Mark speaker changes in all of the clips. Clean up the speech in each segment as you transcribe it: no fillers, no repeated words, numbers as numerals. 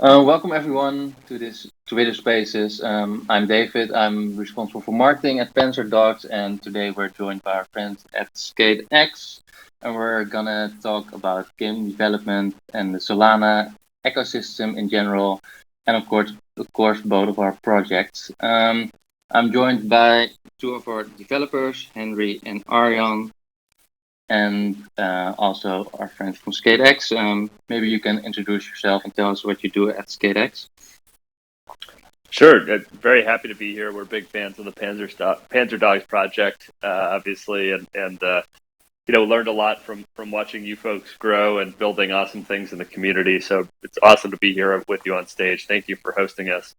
Speaker 1: Welcome everyone to this Twitter Spaces. I'm David. I'm responsible for marketing at Panzerdogs, and today we're joined by our friends at SkateX, and we're gonna talk about game development and the Solana ecosystem in general, and of course, both of our projects. I'm joined by two of our developers, Henry and Arjan, and also our friends from SkateX. Maybe you can introduce yourself and tell us what you do at SkateX.
Speaker 2: Sure, very happy to be here. We're big fans of the Panzerdogs project, obviously, and learned a lot from watching you folks grow and building awesome things in the community. So it's awesome to be here with you on stage. Thank you for hosting us.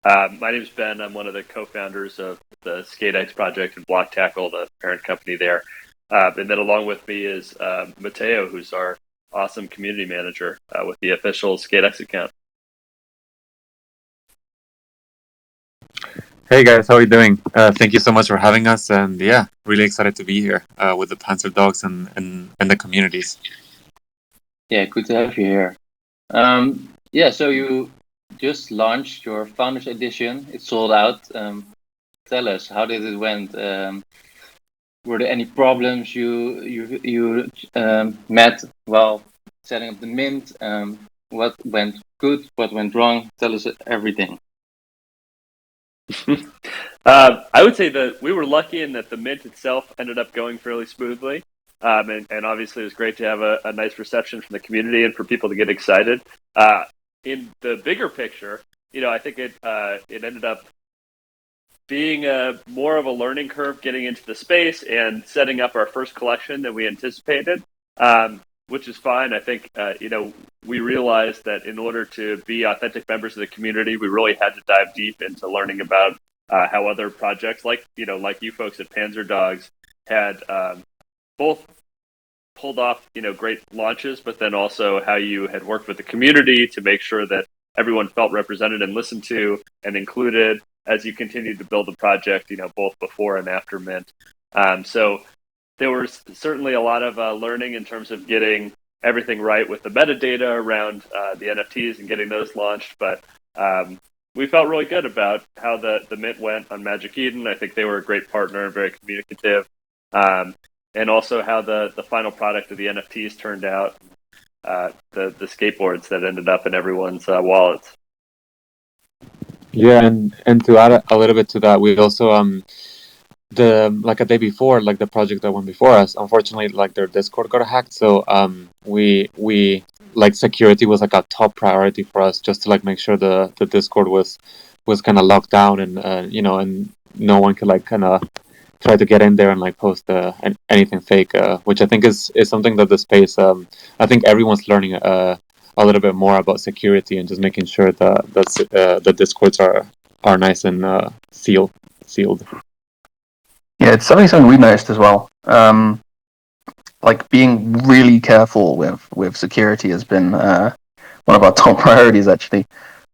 Speaker 2: My name is Ben. I'm one of the co-founders of the SkateX project and Block Tackle, the parent company there. And then along with me is Mateo, who's our awesome community manager with the official SkateX account.
Speaker 3: Hey guys, how are you doing? Thank you so much for having us, and yeah, really excited to be here with the Panzerdogs and the communities.
Speaker 1: Yeah, good to have you here. So you just launched your Founders Edition. It sold out. Tell us, how did it went? Were there any problems you met while setting up the mint? What went good? What went wrong? Tell us everything.
Speaker 2: I would say that we were lucky in that the mint itself ended up going fairly smoothly. And obviously, it was great to have a nice reception from the community and for people to get excited. In the bigger picture, I think it ended up being more of a learning curve getting into the space and setting up our first collection than we anticipated, which is fine. I think, we realized that in order to be authentic members of the community, we really had to dive deep into learning about how other projects like you folks at Panzerdogs had both pulled off, great launches, but then also how you had worked with the community to make sure that everyone felt represented and listened to and included as you continued to build the project, both before and after mint. So there was certainly a lot of learning in terms of getting everything right with the metadata around the NFTs and getting those launched. But we felt really good about how the mint went on Magic Eden. I think they were a great partner and very communicative. And also how the final product of the NFTs turned out, the skateboards that ended up in everyone's wallets.
Speaker 3: Yeah, and to add a little bit to that, we also a day before, like the project that went before us, unfortunately, like their Discord got hacked. So we like security was like a top priority for us, just to like make sure the Discord was kind of locked down, and and no one could like kind of try to get in there and like post anything fake, which I think is something that the space, I think everyone's learning a little bit more about security and just making sure that the Discords are nice and sealed.
Speaker 4: Yeah, it's something we've noticed as well. Like being really careful with security has been one of our top priorities, actually.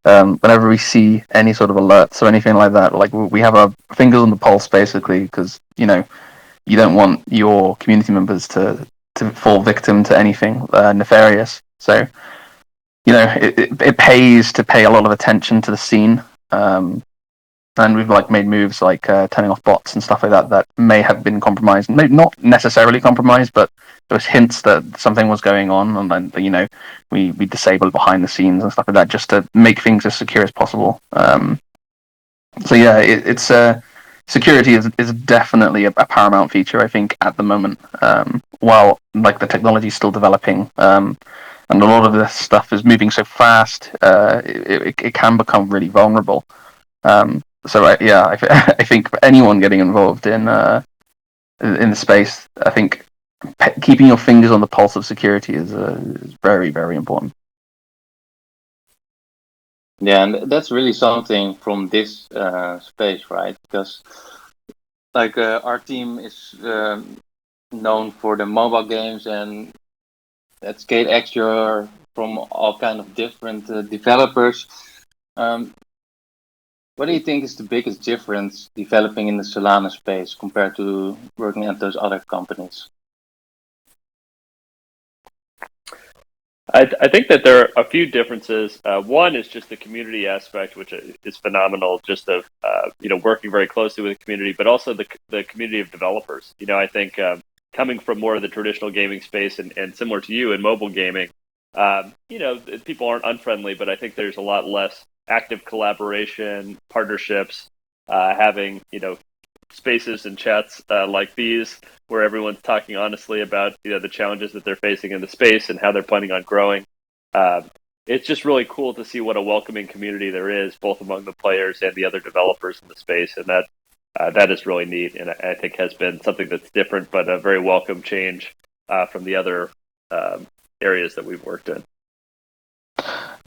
Speaker 4: Whenever we see any sort of alerts or anything like that, like we have our fingers on the pulse, basically, because you don't want your community members to fall victim to anything nefarious. So it pays to pay a lot of attention to the scene. And we've like made moves like turning off bots and stuff like that may have been compromised, maybe not necessarily compromised, but there was hints that something was going on, and then we disabled behind the scenes and stuff like that just to make things as secure as possible. So yeah, it's security is definitely a paramount feature, I think, at the moment. While like the technology is still developing, and a lot of this stuff is moving so fast, it can become really vulnerable. So I think for anyone getting involved in the space, I think keeping your fingers on the pulse of security is very, very important.
Speaker 1: Yeah, and that's really something from this space, right? Because like our team is known for the mobile games, and at SkateX you're from all kind of different developers. What do you think is the biggest difference developing in the Solana space compared to working at those other companies?
Speaker 2: I think that there are a few differences. One is just the community aspect, which is phenomenal, just of working very closely with the community, but also the community of developers. I think coming from more of the traditional gaming space and similar to you in mobile gaming, people aren't unfriendly, but I think there's a lot less active collaboration, partnerships, having spaces and chats like these where everyone's talking honestly about the challenges that they're facing in the space and how they're planning on growing. It's just really cool to see what a welcoming community there is, both among the players and the other developers in the space, and that is really neat, and I think has been something that's different, but a very welcome change from the other areas that we've worked in.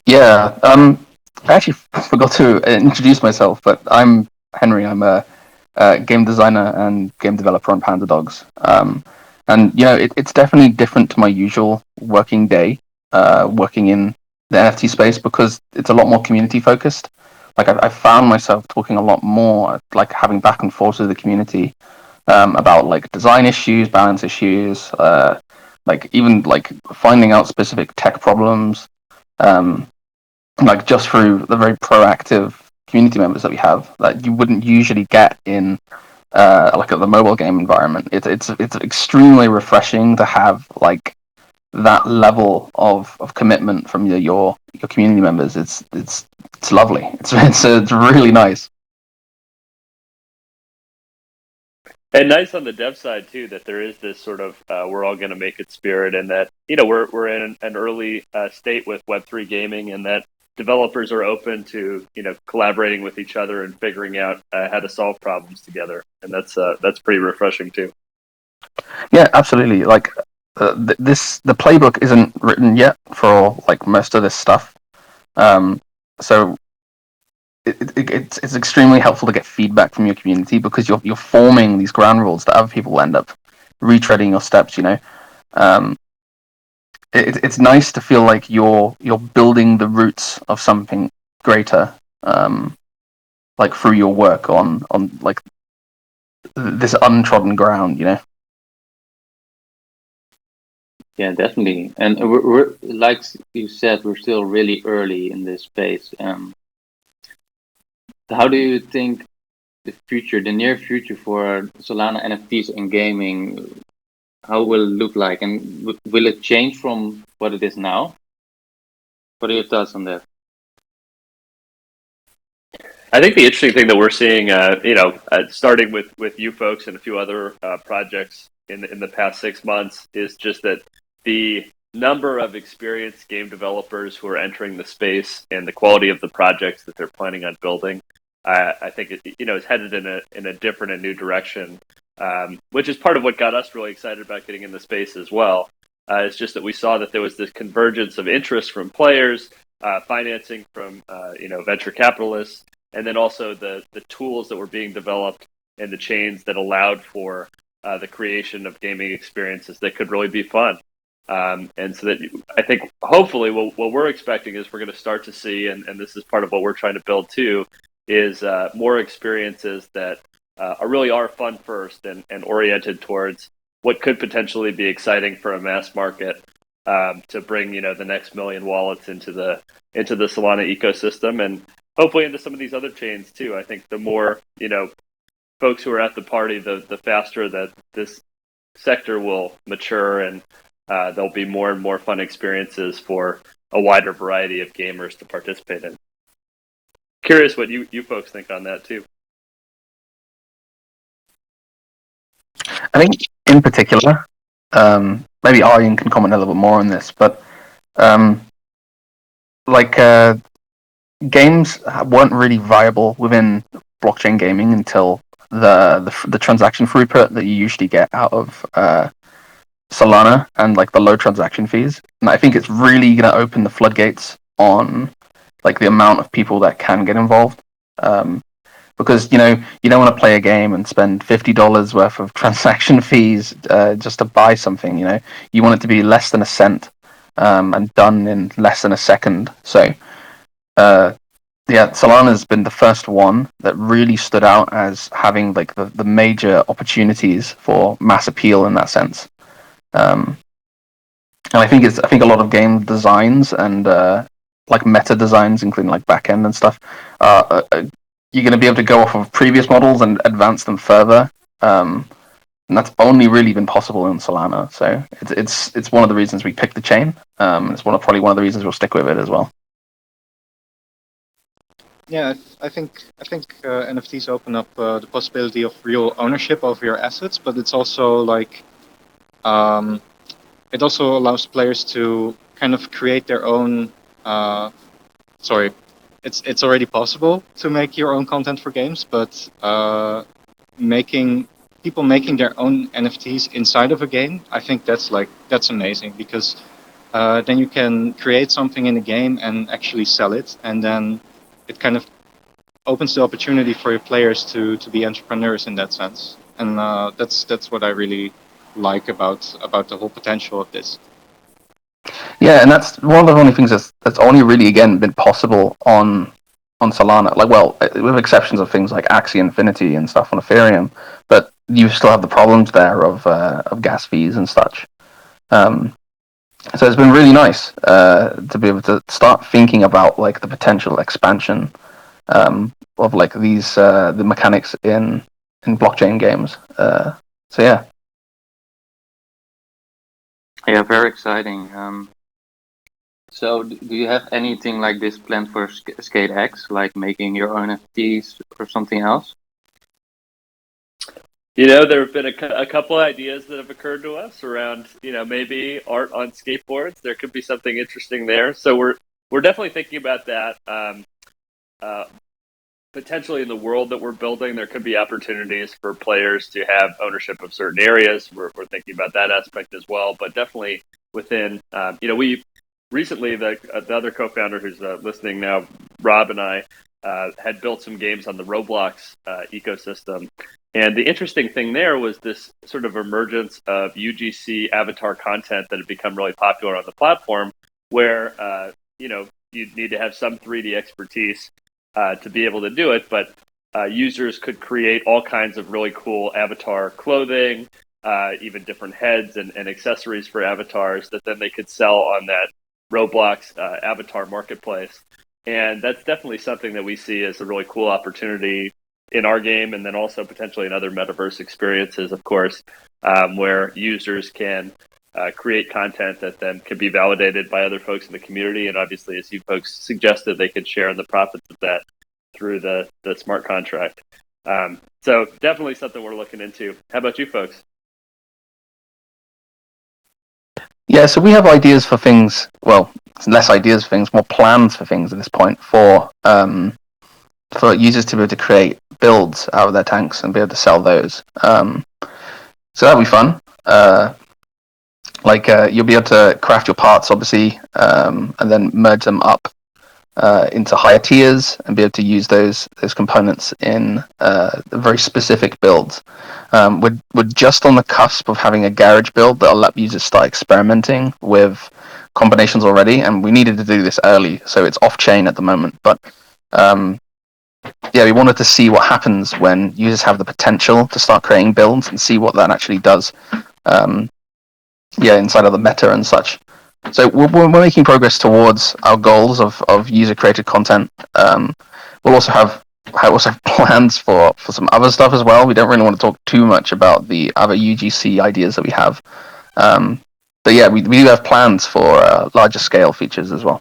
Speaker 4: Yeah, I actually forgot to introduce myself, but I'm Henry. I'm a game designer and game developer on Panzerdogs. And it's definitely different to my usual working day, working in the NFT space, because it's a lot more community focused. Like I found myself talking a lot more, like having back and forth with the community about like design issues, balance issues, like even like finding out specific tech problems. Like just through the very proactive community members that we have that you wouldn't usually get in like at the mobile game environment. It's extremely refreshing to have like that level of commitment from your community members. It's lovely. It's really nice.
Speaker 2: And nice on the dev side too, that there is this sort of we're all going to make it spirit, and that we're in an early state with Web3 gaming, and that developers are open to collaborating with each other and figuring out how to solve problems together, and that's pretty refreshing too.
Speaker 4: Yeah, absolutely. Like the playbook isn't written yet for like most of this stuff, so it's extremely helpful to get feedback from your community, because you're forming these ground rules that other people end up retreading your steps. It's nice to feel like you're building the roots of something greater, like through your work on like this untrodden ground.
Speaker 1: Yeah, definitely. And we're like you said, we're still really early in this space. How do you think the near future for Solana NFTs and gaming, how will it look like, and will it change from what it is now? What are your thoughts on that?
Speaker 2: I think the interesting thing that we're seeing, starting with you folks and a few other projects in the past 6 months, is just that the number of experienced game developers who are entering the space and the quality of the projects that they're planning on building, I think is headed in a different and new direction, which is part of what got us really excited about getting in the space as well. It's just that we saw that there was this convergence of interest from players, financing from venture capitalists, and then also the tools that were being developed and the chains that allowed for the creation of gaming experiences that could really be fun. And so that I think hopefully what we're expecting is we're going to start to see, and this is part of what we're trying to build too, is more experiences that really are fun first and oriented towards what could potentially be exciting for a mass market, to bring the next million wallets into the Solana ecosystem, and hopefully into some of these other chains too. I think the more folks who are at the party, the faster that this sector will mature, and there'll be more and more fun experiences for a wider variety of gamers to participate in. Curious what you folks think on that too.
Speaker 4: I think in particular, maybe Arjen can comment a little bit more on this, but games weren't really viable within blockchain gaming until the transaction throughput that you usually get out of Solana, and like the low transaction fees. And I think it's really going to open the floodgates on like the amount of people that can get involved. Because you don't want to play a game and spend $50 worth of transaction fees just to buy something. You want it to be less than a cent, and done in less than a second. So Solana has been the first one that really stood out as having like the major opportunities for mass appeal in that sense. And I think a lot of game designs and like meta designs, including like backend and stuff, you're going to be able to go off of previous models and advance them further. And that's only really been possible in Solana. So it's one of the reasons we picked the chain. It's probably one of the reasons we'll stick with it as well.
Speaker 5: Yeah, I think NFTs open up the possibility of real ownership over your assets, but it's also like it also allows players to kind of create their own. Sorry, it's already possible to make your own content for games, but making their own NFTs inside of a game, I think that's amazing, because then you can create something in a game and actually sell it, and then it kind of opens the opportunity for your players to be entrepreneurs in that sense, and that's what I really like about the whole potential of this.
Speaker 4: Yeah, and that's one of the only things that's only really again been possible on Solana. Like, well, with exceptions of things like Axie Infinity and stuff on Ethereum, but you still have the problems there of gas fees and such. So it's been really nice to be able to start thinking about like the potential expansion of like these the mechanics in blockchain games. So yeah.
Speaker 1: Yeah, very exciting. So, do you have anything like this planned for SkateX, like making your own NFTs or something else?
Speaker 2: There have been a couple ideas that have occurred to us around, maybe art on skateboards. There could be something interesting there. So we're definitely thinking about that. Potentially in the world that we're building, there could be opportunities for players to have ownership of certain areas. We're thinking about that aspect as well, but definitely within, we recently, the other co-founder who's listening now, Rob, and I had built some games on the Roblox ecosystem. And the interesting thing there was this sort of emergence of UGC avatar content that had become really popular on the platform, where, you'd need to have some 3D expertise to be able to do it, but users could create all kinds of really cool avatar clothing, even different heads and accessories for avatars that then they could sell on that Roblox avatar marketplace. And that's definitely something that we see as a really cool opportunity in our game, and then also potentially in other metaverse experiences, of course, where users can create content that then can be validated by other folks in the community. And obviously, as you folks suggested, they could share in the profits of that through the smart contract. So definitely something we're looking into. How about you folks?
Speaker 4: Yeah, so we have ideas for things. Well, less ideas for things, more plans for things at this point for users to be able to create builds out of their tanks and be able to sell those. So that'll be fun. You'll be able to craft your parts, obviously, and then merge them up into higher tiers and be able to use those components in very specific builds. We're just on the cusp of having a garage build that'll let users start experimenting with combinations already, and we needed to do this early, so it's off chain at the moment. But we wanted to see what happens when users have the potential to start creating builds and see what that actually does. Inside of the meta and such. So we're making progress towards our goals of user created content. We'll also have plans for some other stuff as well. We don't really want to talk too much about the other UGC ideas that we have. But yeah, we do have plans for larger scale features as well.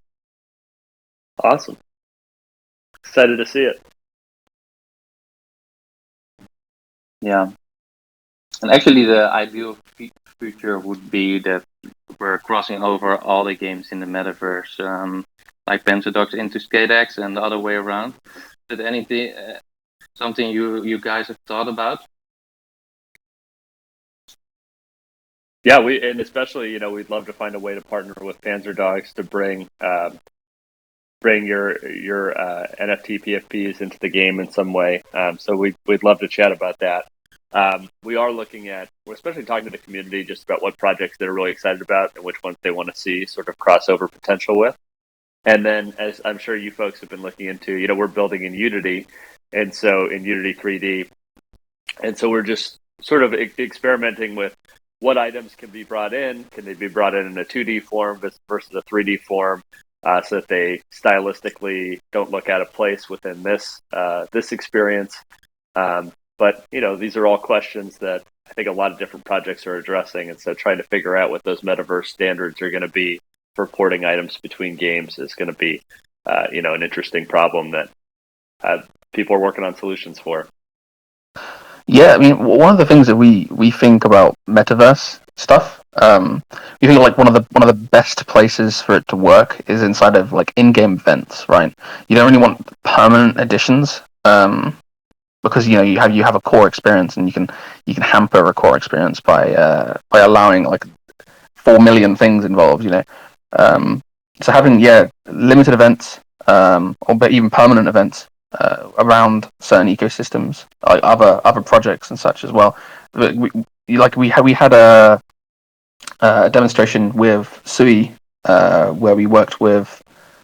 Speaker 2: Awesome. Excited to see it.
Speaker 1: Yeah. And actually, the ideal future would be that we're crossing over all the games in the metaverse, like Panzerdogs into SkateX and the other way around. Is there anything, something you guys have thought about?
Speaker 2: Yeah, especially, we'd love to find a way to partner with Panzerdogs to bring your NFT PFPs into the game in some way. So we'd love to chat about that. We are we're especially talking to the community just about what projects they're really excited about and which ones they want to see sort of crossover potential with. And then, as I'm sure you folks have been looking into, we're building in Unity, and so in Unity 3D. And so we're just sort of experimenting with what items can be brought in. Can they be brought in a 2D form versus a 3D form, so that they stylistically don't look out of place within this experience? But these are all questions that I think a lot of different projects are addressing, and so trying to figure out what those metaverse standards are going to be for porting items between games is going to be, an interesting problem that people are working on solutions for.
Speaker 4: Yeah, I mean, one of the things that we think about metaverse stuff, we think like one of the best places for it to work is inside of like in-game events, right? You don't really want permanent additions, because you have a core experience, and you can hamper a core experience by allowing like 4 million things involved. So having limited events, or even permanent events around certain ecosystems, like other projects and such as well. We had a demonstration with Sui, where we worked with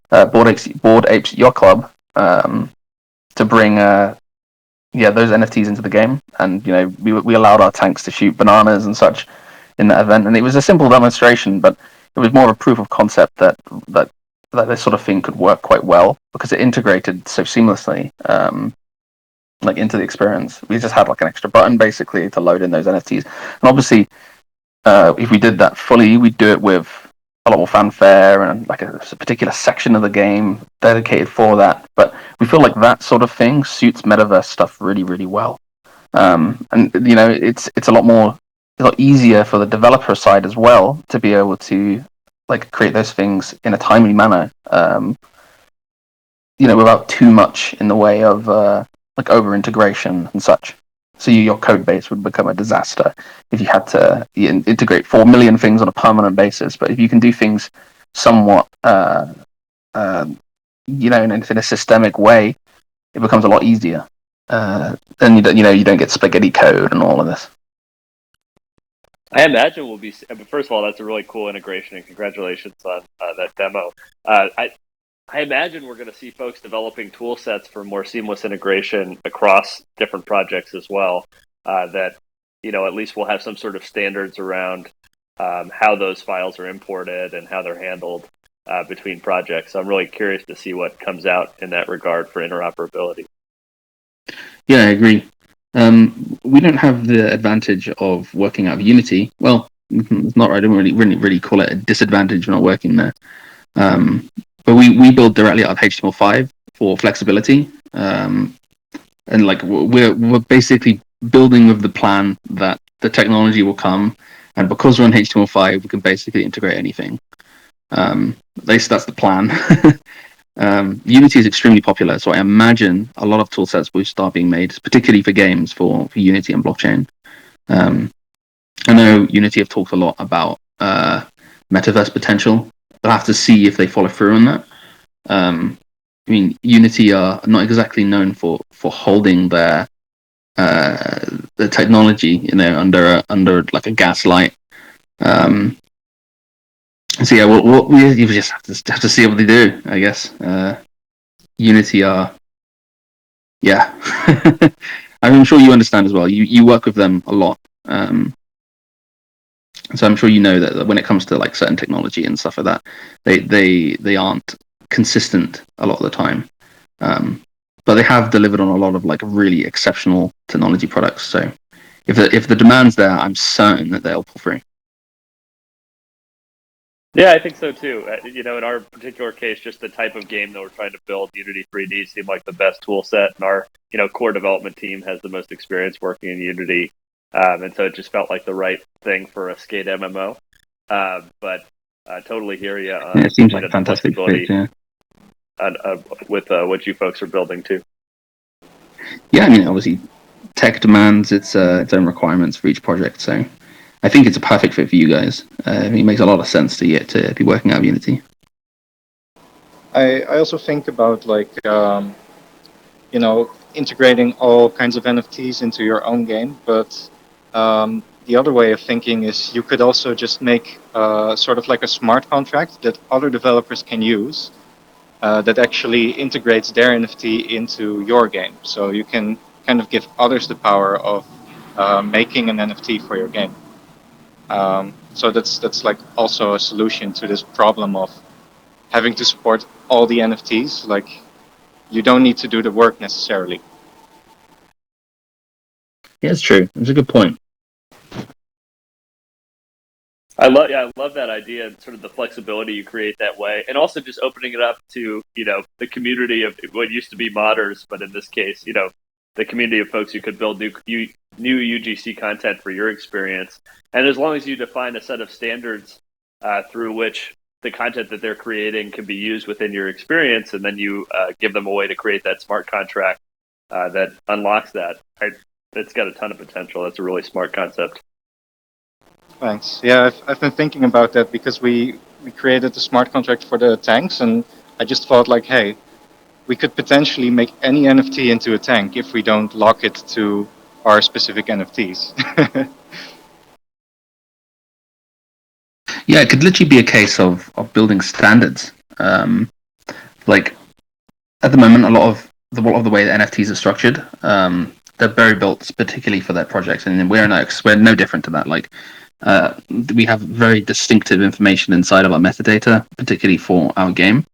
Speaker 4: Board Apes Yacht Club, to bring those NFTs into the game, and we allowed our tanks to shoot bananas and such in that event, and it was a simple demonstration, but it was more of a proof of concept that this sort of thing could work quite well because it integrated so seamlessly, like into the experience. We just had like an extra button basically to load in those NFTs, and obviously, if we did that fully, we'd do it with a lot more fanfare and like a particular section of the game dedicated for that. But we feel like that sort of thing suits metaverse stuff really, really well. And it's a lot easier for the developer side as well to be able to like create those things in a timely manner, without too much in the way of like over integration and such. So your code base would become a disaster if you had to integrate 4 million things on a permanent basis. But if you can do things somewhat, in a systemic way, it becomes a lot easier. Then you don't get spaghetti code and all of this.
Speaker 2: I imagine we'll be. First of all, that's a really cool integration, and congratulations on that demo. I imagine we're going to see folks developing tool sets for more seamless integration across different projects as well. That at least we'll have some sort of standards around how those files are imported and how they're handled between projects. So I'm really curious to see what comes out in that regard for interoperability.
Speaker 6: Yeah, I agree. We don't have the advantage of working out of Unity. Well, it's not right. I don't really call it a disadvantage. We're not working there. But we build directly out of HTML5 for flexibility, and like we're basically building with the plan that the technology will come, and because we're on HTML5, we can basically integrate anything. At least that's the plan. Unity is extremely popular, so I imagine a lot of tool sets will start being made, particularly for games for Unity and blockchain. I know Unity have talked a lot about metaverse potential. They'll have to see if they follow through on that. I mean, Unity are not exactly known for holding their the technology, under like a gaslight. So yeah, we just have to see what they do, I guess. Unity are, yeah. I'm sure you understand as well. You work with them a lot. So I'm sure you know that when it comes to like certain technology and stuff like that, they aren't consistent a lot of the time. But they have delivered on a lot of like really exceptional technology products. So if the demand's there, I'm certain that they'll pull through.
Speaker 2: Yeah, I think so too. In our particular case, just the type of game that we're trying to build, Unity 3D seemed like the best tool set, and our core development team has the most experience working in Unity, and so it just felt like the right thing for a skate MMO. But I totally hear you on
Speaker 6: it seems like fantastic fit, yeah.
Speaker 2: With what you folks are building too.
Speaker 6: Yeah, I mean, obviously, tech demands its own requirements for each project, so I think it's a perfect fit for you guys. It makes a lot of sense to be working out of Unity.
Speaker 5: I also think about like integrating all kinds of NFTs into your own game, but the other way of thinking is you could also just make sort of like a smart contract that other developers can use that actually integrates their NFT into your game. So you can kind of give others the power of making an NFT for your game. So that's like also a solution to this problem of having to support all the NFTs. Like, you don't need to do the work necessarily.
Speaker 6: Yeah, it's true. It's a good point.
Speaker 2: I love that idea and sort of the flexibility you create that way, and also just opening it up to the community of what used to be modders, but in this case, the community of folks who could build new UGC content for your experience. And as long as you define a set of standards through which the content that they're creating can be used within your experience, and then you give them a way to create that smart contract that unlocks that, it's got a ton of potential. That's a really smart concept.
Speaker 5: Thanks. Yeah, I've been thinking about that because we created the smart contract for the tanks, and I just thought like, hey, we could potentially make any NFT into a tank if we don't lock it to our specific NFTs.
Speaker 6: Yeah, it could literally be a case of building standards. Like at the moment, a lot of the way that NFTs are structured, they're very built particularly for that project, and we're no different to that. Like we have very distinctive information inside of our metadata, particularly for our game.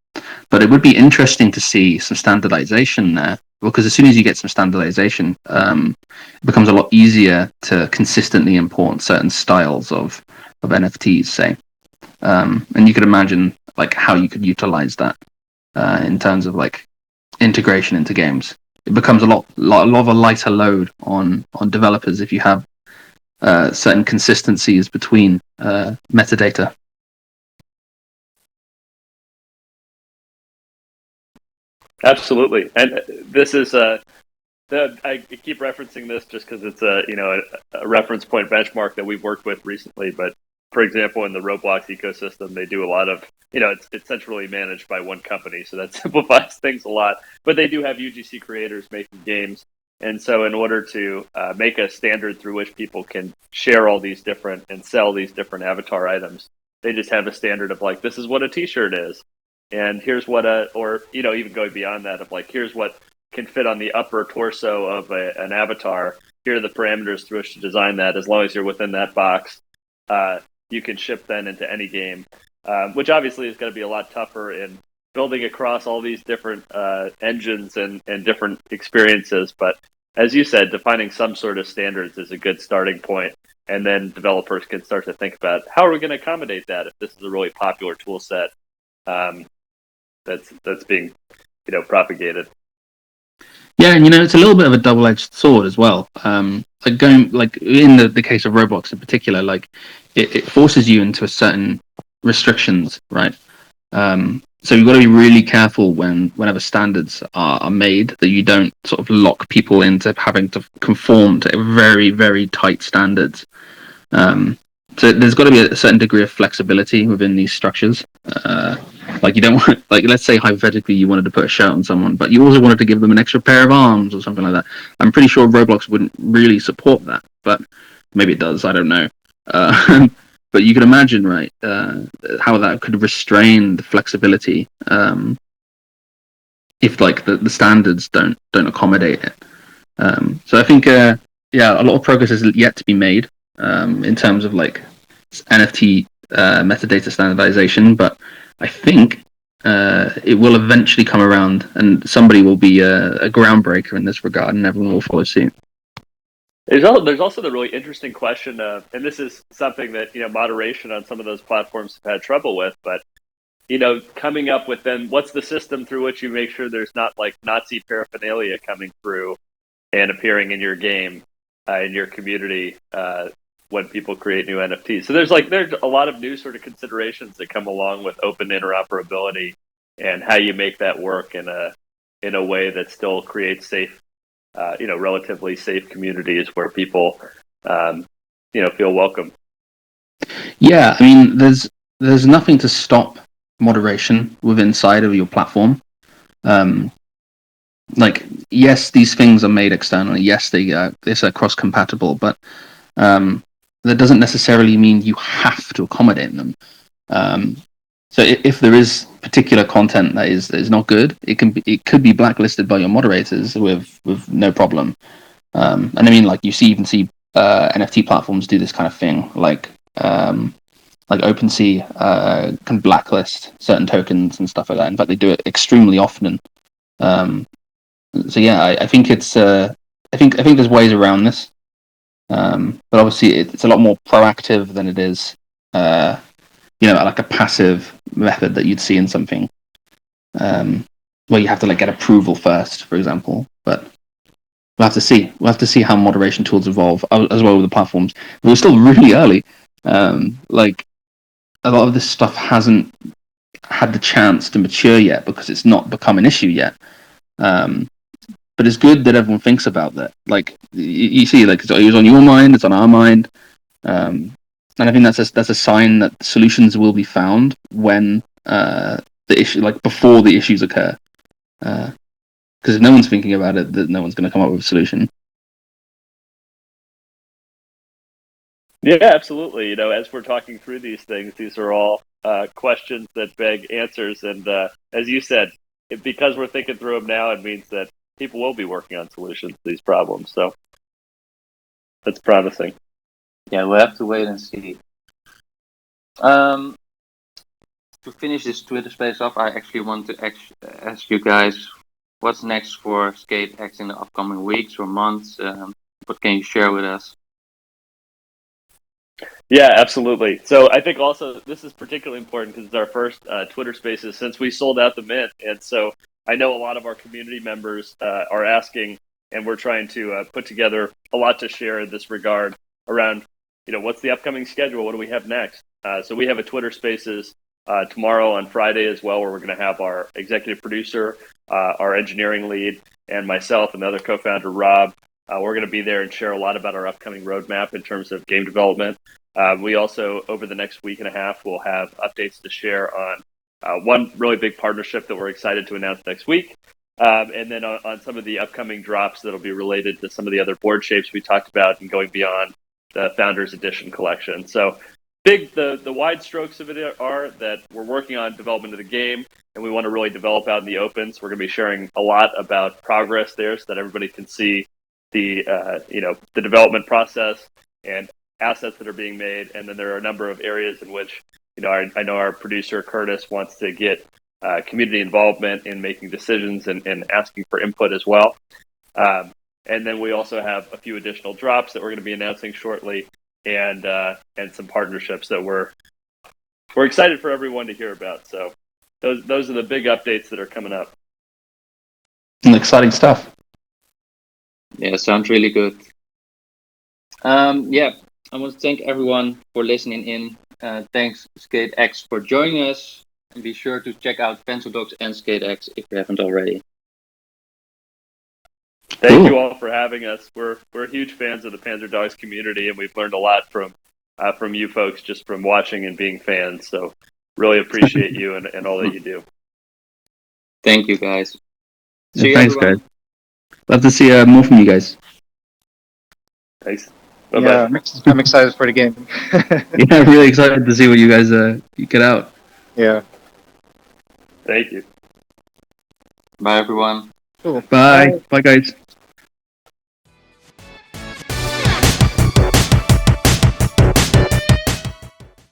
Speaker 6: But it would be interesting to see some standardization there, because as soon as you get some standardization, it becomes a lot easier to consistently import certain styles of NFTs, say. And you could imagine like how you could utilize that in terms of like integration into games. It becomes a lot of a lighter load on developers if you have certain consistencies between metadata.
Speaker 2: Absolutely, and this is I keep referencing this just because it's a reference point benchmark that we've worked with recently. But for example, in the Roblox ecosystem, they do a lot of it's centrally managed by one company, so that simplifies things a lot. But they do have UGC creators making games, and so in order to make a standard through which people can share all these different and sell these different avatar items, they just have a standard of like, this is what a T-shirt is. And here's what even going beyond that of like, here's what can fit on the upper torso of an avatar. Here are the parameters through which to design that. As long as you're within that box, you can ship then into any game, which obviously is going to be a lot tougher in building across all these different engines and different experiences. But as you said, defining some sort of standards is a good starting point. And then developers can start to think about how are we going to accommodate that if this is a really popular tool set that's being propagated.
Speaker 6: Yeah, and it's a little bit of a double-edged sword as well. Like going like in the case of Roblox in particular, like it forces you into a certain restrictions, right? So you've got to be really careful whenever standards are made, that you don't sort of lock people into having to conform to very, very tight standards. So there's got to be a certain degree of flexibility within these structures. Like you don't want, like let's say hypothetically you wanted to put a shirt on someone, but you also wanted to give them an extra pair of arms or something like that. I'm pretty sure Roblox wouldn't really support that, but maybe it does. I don't know. But you can imagine, right, how that could restrain the flexibility if like the standards don't accommodate it. So I think a lot of progress is yet to be made in terms of like NFT metadata standardization, but I think it will eventually come around, and somebody will be a groundbreaker in this regard, and everyone will follow suit.
Speaker 2: There's also the really interesting question of, and this is something that moderation on some of those platforms have had trouble with, but coming up with then what's the system through which you make sure there's not like Nazi paraphernalia coming through and appearing in your game, in your community, when people create new NFTs. So there's a lot of new sort of considerations that come along with open interoperability and how you make that work in a way that still creates safe, relatively safe communities where people, feel welcome.
Speaker 6: Yeah, I mean, there's nothing to stop moderation within inside of your platform. Like, yes, these things are made externally. Yes, they're cross compatible, but that doesn't necessarily mean you have to accommodate them. So if there is particular content that is not good, it could be blacklisted by your moderators with no problem. And I mean, like you even see NFT platforms do this kind of thing. Like like OpenSea can blacklist certain tokens and stuff like that. In fact, they do it extremely often. So yeah, I think it's I think there's ways around this, but obviously it's a lot more proactive than it is like a passive method that you'd see in something where you have to like get approval first, for example. But we'll have to see. We'll have to see how moderation tools evolve as well with the platforms. We're still really early. Like a lot of this stuff hasn't had the chance to mature yet because it's not become an issue yet. But it's good that everyone thinks about that. Like you see, like it was on your mind, it's on our mind, and I think that's a sign that solutions will be found when the issue, like before the issues occur. Because if no one's thinking about it, then no one's going to come up with a solution.
Speaker 2: Yeah, absolutely. As we're talking through these things, these are all questions that beg answers. And as you said, because we're thinking through them now, it means that people will be working on solutions to these problems. So that's promising.
Speaker 1: Yeah, we'll have to wait and see. To finish this Twitter space off, I actually want to ask you guys what's next for SkateX in the upcoming weeks or months. What can you share with us?
Speaker 2: Yeah, absolutely. So I think also this is particularly important because it's our first Twitter Spaces since we sold out the Mint, and so I know a lot of our community members are asking, and we're trying to put together a lot to share in this regard around, what's the upcoming schedule? What do we have next? So we have a Twitter Spaces tomorrow on Friday as well, where we're going to have our executive producer, our engineering lead, and myself and the other co-founder, Rob. We're going to be there and share a lot about our upcoming roadmap in terms of game development. We also, over the next week and a half, will have updates to share on one really big partnership that we're excited to announce next week. And then on some of the upcoming drops that'll be related to some of the other board shapes we talked about and going beyond the Founders Edition collection. So the wide strokes of it are that we're working on development of the game, and we want to really develop out in the open. So we're going to be sharing a lot about progress there so that everybody can see the development process and assets that are being made. And then there are a number of areas in which, I know our producer, Curtis, wants to get community involvement in making decisions and asking for input as well. And then we also have a few additional drops that we're going to be announcing shortly and some partnerships that we're excited for everyone to hear about. So those are the big updates that are coming up.
Speaker 6: And exciting stuff.
Speaker 1: Yeah, sounds really good. I want to thank everyone for listening in. Thanks SkateX for joining us. And be sure to check out Panzerdogs and SkateX if you haven't already.
Speaker 2: Thank you all for having us. We're huge fans of the Panzerdogs community, and we've learned a lot from you folks just from watching and being fans. So really appreciate you and all that you do.
Speaker 1: Thank you, guys.
Speaker 6: Thanks, guys. Love to see more from you guys.
Speaker 2: Thanks.
Speaker 5: Bye-bye. Yeah, I'm excited for the game.
Speaker 6: Yeah, I'm really excited to see what you guys get out.
Speaker 5: Yeah.
Speaker 2: Thank you.
Speaker 1: Bye, everyone.
Speaker 5: Cool.
Speaker 6: Bye. Bye, guys.